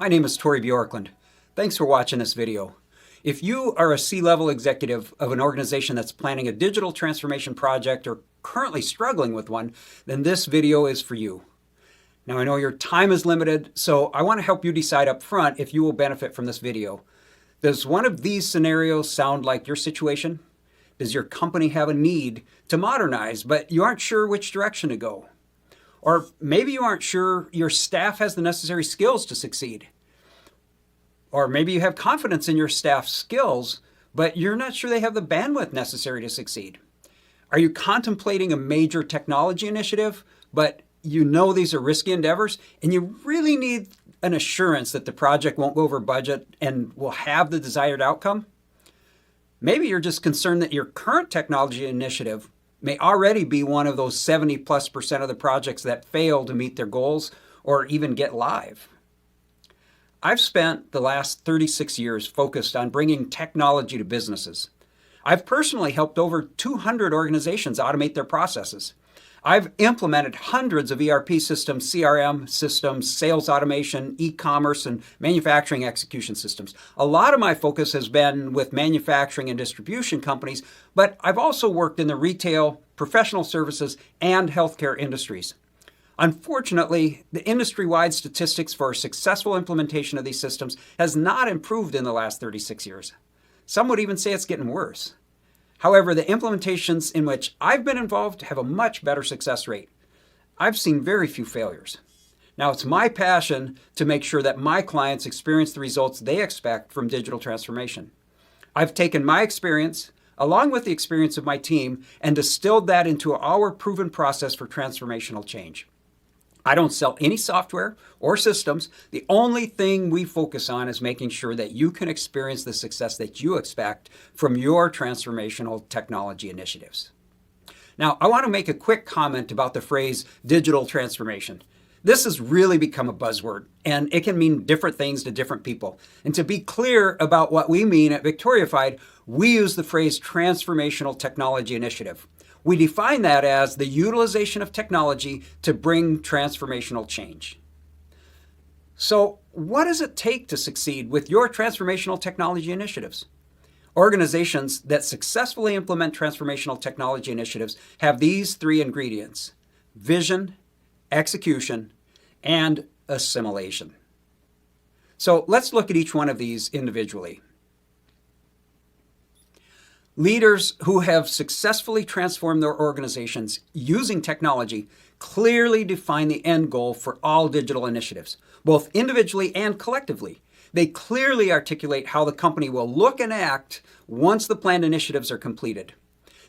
My name is Tory Bjorklund. Thanks for watching this video. If you are a C-level executive of an organization that's planning a digital transformation project or currently struggling with one, then this video is for you. Now, I know your time is limited, so I want to help you decide up front if you will benefit from this video. Does one of these scenarios sound like your situation? Does your company have a need to modernize, but you aren't sure which direction to go? Or maybe you aren't sure your staff has the necessary skills to succeed. Or maybe you have confidence in your staff's skills, but you're not sure they have the bandwidth necessary to succeed. Are you contemplating a major technology initiative, but you know these are risky endeavors, and you really need an assurance that the project won't go over budget and will have the desired outcome? Maybe you're just concerned that your current technology initiative may already be one of those 70+% of the projects that fail to meet their goals or even get live. I've spent the last 36 years focused on bringing technology to businesses. I've personally helped over 200 organizations automate their processes. I've implemented hundreds of ERP systems, CRM systems, sales automation, e-commerce, and manufacturing execution systems. A lot of my focus has been with manufacturing and distribution companies, but I've also worked in the retail, professional services, and healthcare industries. Unfortunately, the industry-wide statistics for successful implementation of these systems has not improved in the last 36 years. Some would even say it's getting worse. However, the implementations in which I've been involved have a much better success rate. I've seen very few failures. Now, it's my passion to make sure that my clients experience the results they expect from digital transformation. I've taken my experience, along with the experience of my team, and distilled that into our proven process for transformational change. I don't sell any software or systems. The only thing we focus on is making sure that you can experience the success that you expect from your transformational technology initiatives. Now, I want to make a quick comment about the phrase digital transformation. This has really become a buzzword, and it can mean different things to different people. And to be clear about what we mean at Victoria Fide, we use the phrase transformational technology initiative. We define that as the utilization of technology to bring transformational change. So, what does it take to succeed with your transformational technology initiatives? Organizations that successfully implement transformational technology initiatives have these three ingredients: vision, execution, and assimilation. So, let's look at each one of these individually. Leaders who have successfully transformed their organizations using technology clearly define the end goal for all digital initiatives, both individually and collectively. They clearly articulate how the company will look and act once the planned initiatives are completed.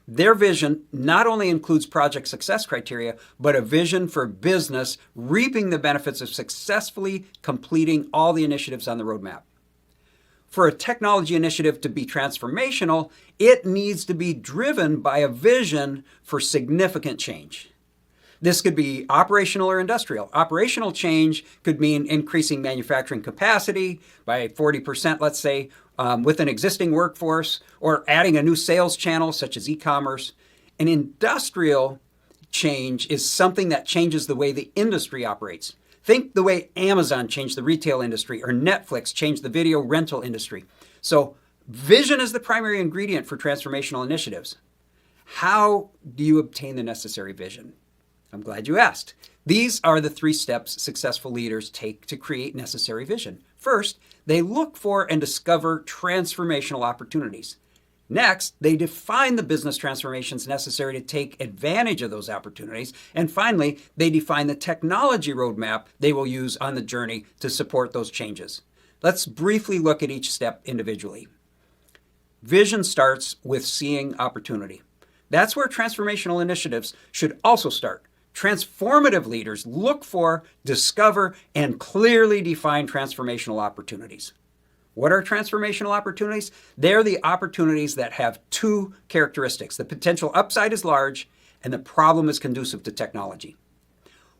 Their vision not only includes project success criteria, but a vision for business reaping the benefits of successfully completing all the initiatives on the roadmap. For a technology initiative to be transformational, it needs to be driven by a vision for significant change. This could be operational or industrial. Operational change could mean increasing manufacturing capacity by 40%, let's say, with an existing workforce, or adding a new sales channel such as e-commerce. An industrial change is something that changes the way the industry operates. Think the way Amazon changed the retail industry or Netflix changed the video rental industry. So vision is the primary ingredient for transformational initiatives. How do you obtain the necessary vision? I'm glad you asked. These are the 3 steps successful leaders take to create necessary vision. First, they look for and discover transformational opportunities. Next, they define the business transformations necessary to take advantage of those opportunities. And finally, they define the technology roadmap they will use on the journey to support those changes. Let's briefly look at each step individually. Vision starts with seeing opportunity. That's where transformational initiatives should also start. Transformative leaders look for, discover, and clearly define transformational opportunities. What are transformational opportunities? They're the opportunities that have 2 characteristics. The potential upside is large, and the problem is conducive to technology.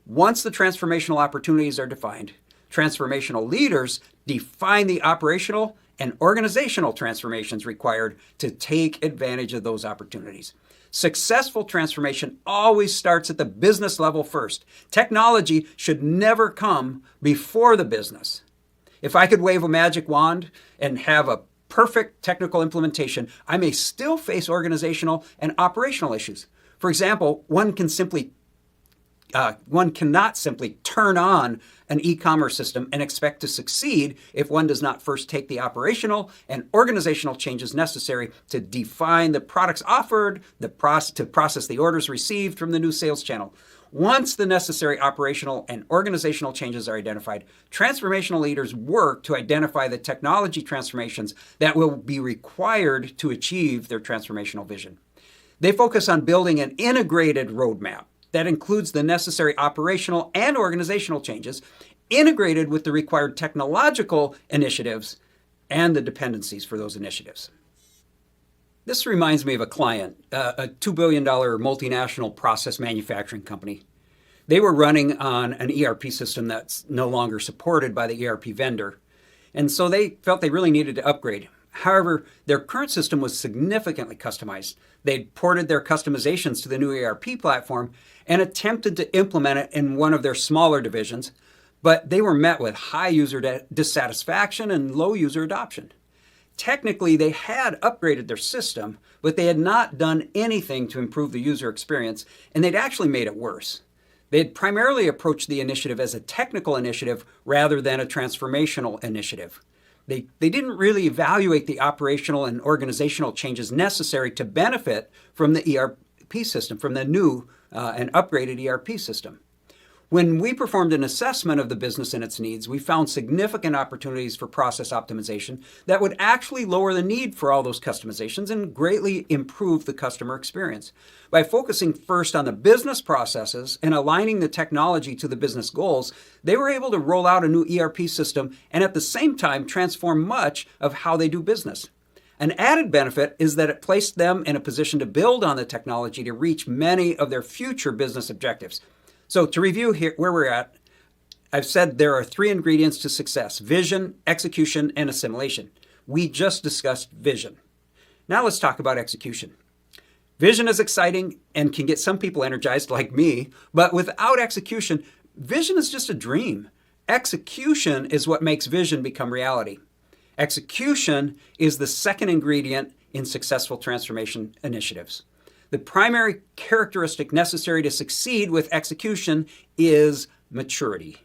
Once the transformational opportunities are defined, transformational leaders define the operational and organizational transformations required to take advantage of those opportunities. Successful transformation always starts at the business level first. Technology should never come before the business. If I could wave a magic wand and have a perfect technical implementation, I may still face organizational and operational issues. For example, one cannot simply turn on an e-commerce system and expect to succeed if one does not first take the operational and organizational changes necessary to define the products offered, to process the orders received from the new sales channel. Once the necessary operational and organizational changes are identified, transformational leaders work to identify the technology transformations that will be required to achieve their transformational vision. They focus on building an integrated roadmap that includes the necessary operational and organizational changes, integrated with the required technological initiatives and the dependencies for those initiatives. This reminds me of a client, a $2 billion multinational process manufacturing company. They were running on an ERP system that's no longer supported by the ERP vendor, and so they felt they really needed to upgrade. However, their current system was significantly customized. They'd ported their customizations to the new ERP platform and attempted to implement it in one of their smaller divisions, but they were met with high user dissatisfaction and low user adoption. Technically, they had upgraded their system, but they had not done anything to improve the user experience, and they'd actually made it worse. They had primarily approached the initiative as a technical initiative rather than a transformational initiative. They didn't really evaluate the operational and organizational changes necessary to benefit from the ERP system, from the new and upgraded ERP system. When we performed an assessment of the business and its needs, we found significant opportunities for process optimization that would actually lower the need for all those customizations and greatly improve the customer experience. By focusing first on the business processes and aligning the technology to the business goals, they were able to roll out a new ERP system and at the same time transform much of how they do business. An added benefit is that it placed them in a position to build on the technology to reach many of their future business objectives. So to review here where we're at, I've said there are 3 ingredients to success: vision, execution, and assimilation. We just discussed vision. Now let's talk about execution. Vision is exciting and can get some people energized like me, but without execution, vision is just a dream. Execution is what makes vision become reality. Execution is the second ingredient in successful transformation initiatives. The primary characteristic necessary to succeed with execution is maturity.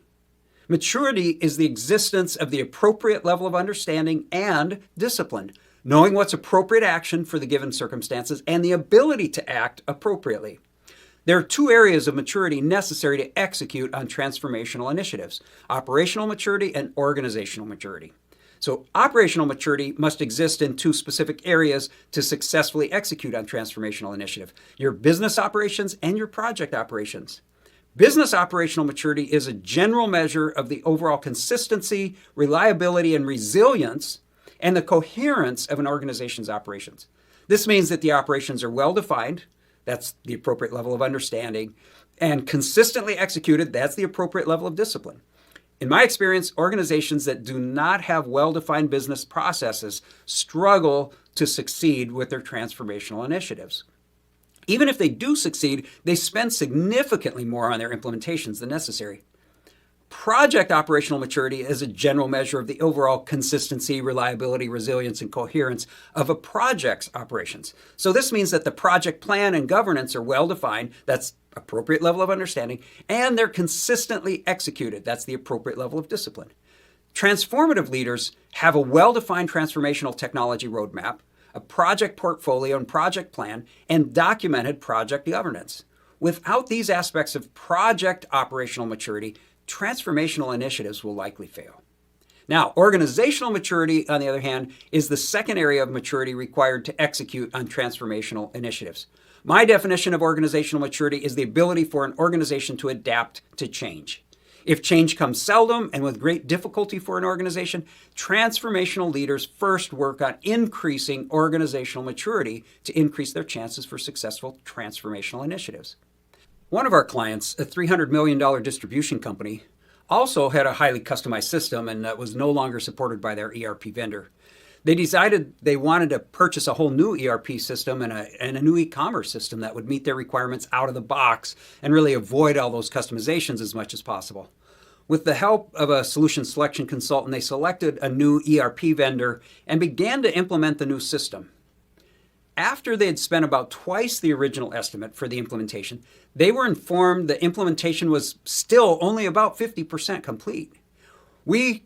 Maturity is the existence of the appropriate level of understanding and discipline, knowing what's appropriate action for the given circumstances and the ability to act appropriately. There are 2 areas of maturity necessary to execute on transformational initiatives: operational maturity and organizational maturity. So operational maturity must exist in 2 specific areas to successfully execute on transformational initiative: your business operations and your project operations. Business operational maturity is a general measure of the overall consistency, reliability, and resilience, and the coherence of an organization's operations. This means that the operations are well defined, that's the appropriate level of understanding, and consistently executed, that's the appropriate level of discipline. In my experience, organizations that do not have well-defined business processes struggle to succeed with their transformational initiatives. Even if they do succeed, they spend significantly more on their implementations than necessary. Project operational maturity is a general measure of the overall consistency, reliability, resilience, and coherence of a project's operations. So this means that the project plan and governance are well-defined, that's appropriate level of understanding, and they're consistently executed, that's the appropriate level of discipline. Transformative leaders have a well-defined transformational technology roadmap, a project portfolio and project plan, and documented project governance. Without these aspects of project operational maturity, transformational initiatives will likely fail. Now, organizational maturity, on the other hand, is the second area of maturity required to execute on transformational initiatives. My definition of organizational maturity is the ability for an organization to adapt to change. If change comes seldom and with great difficulty for an organization, transformational leaders first work on increasing organizational maturity to increase their chances for successful transformational initiatives. One of our clients, a $300 million distribution company, also had a highly customized system and was no longer supported by their ERP vendor. They decided they wanted to purchase a whole new ERP system and a new e-commerce system that would meet their requirements out of the box and really avoid all those customizations as much as possible. With the help of a solution selection consultant, they selected a new ERP vendor and began to implement the new system. After they had spent about twice the original estimate for the implementation, they were informed the implementation was still only about 50% complete. We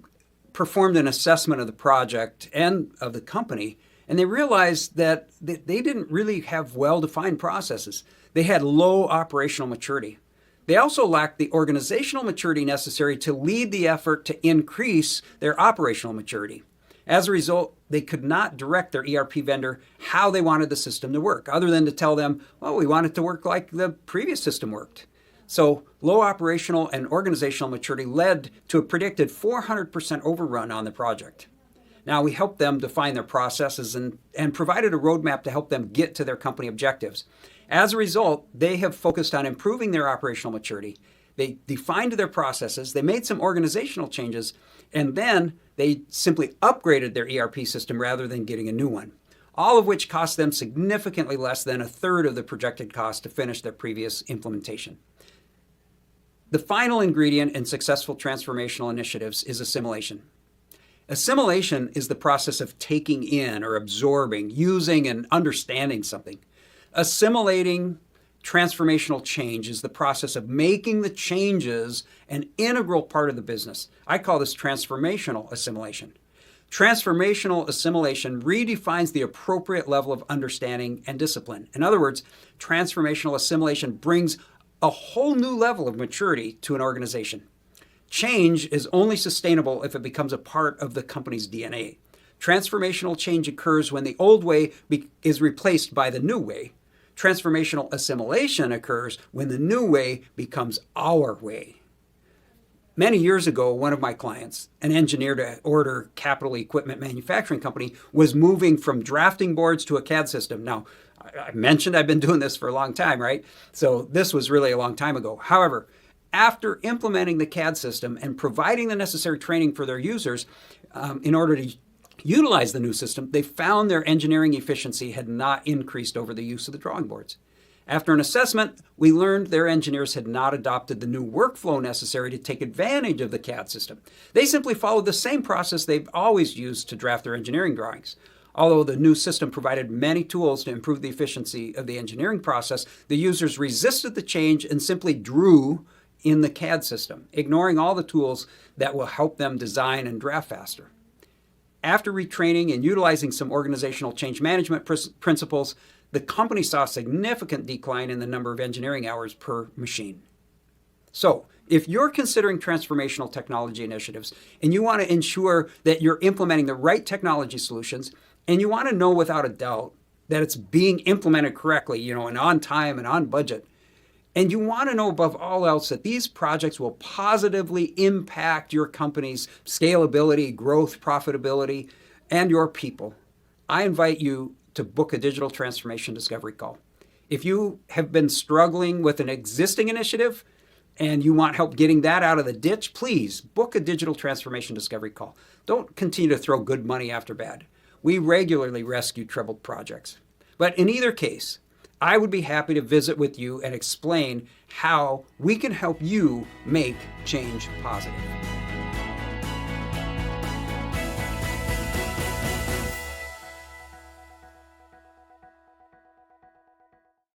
performed an assessment of the project and of the company, and they realized that they didn't really have well-defined processes. They had low operational maturity. They also lacked the organizational maturity necessary to lead the effort to increase their operational maturity. As a result, they could not direct their ERP vendor how they wanted the system to work, other than to tell them, well, we want it to work like the previous system worked. So low operational and organizational maturity led to a predicted 400% overrun on the project. Now, we helped them define their processes and provided a roadmap to help them get to their company objectives. As a result, they have focused on improving their operational maturity. They defined their processes, they made some organizational changes, and then they simply upgraded their ERP system rather than getting a new one, all of which cost them significantly less than a third of the projected cost to finish their previous implementation. The final ingredient in successful transformational initiatives is assimilation. Assimilation is the process of taking in or absorbing, using, and understanding something. Assimilating transformational change is the process of making the changes an integral part of the business. I call this transformational assimilation. Transformational assimilation redefines the appropriate level of understanding and discipline. In other words, transformational assimilation brings a whole new level of maturity to an organization. Change is only sustainable if it becomes a part of the company's DNA. Transformational change occurs when the old way is replaced by the new way. Transformational assimilation occurs when the new way becomes our way. Many years ago, one of my clients, an engineer to order capital equipment manufacturing company, was moving from drafting boards to a CAD system. Now, I mentioned I've been doing this for a long time, right? So this was really a long time ago. However, after implementing the CAD system and providing the necessary training for their users in order to utilize the new system, they found their engineering efficiency had not increased over the use of the drawing boards. After an assessment, we learned their engineers had not adopted the new workflow necessary to take advantage of the CAD system. They simply followed the same process they've always used to draft their engineering drawings. Although the new system provided many tools to improve the efficiency of the engineering process, the users resisted the change and simply drew in the CAD system, ignoring all the tools that will help them design and draft faster. After retraining and utilizing some organizational change management principles, the company saw a significant decline in the number of engineering hours per machine. So, if you're considering transformational technology initiatives and you want to ensure that you're implementing the right technology solutions, and you want to know without a doubt that it's being implemented correctly, and on time and on budget, and you want to know above all else that these projects will positively impact your company's scalability, growth, profitability, and your people, I invite you to book a digital transformation discovery call. If you have been struggling with an existing initiative and you want help getting that out of the ditch, please book a digital transformation discovery call. Don't continue to throw good money after bad. We regularly rescue troubled projects. But in either case, I would be happy to visit with you and explain how we can help you make change positive.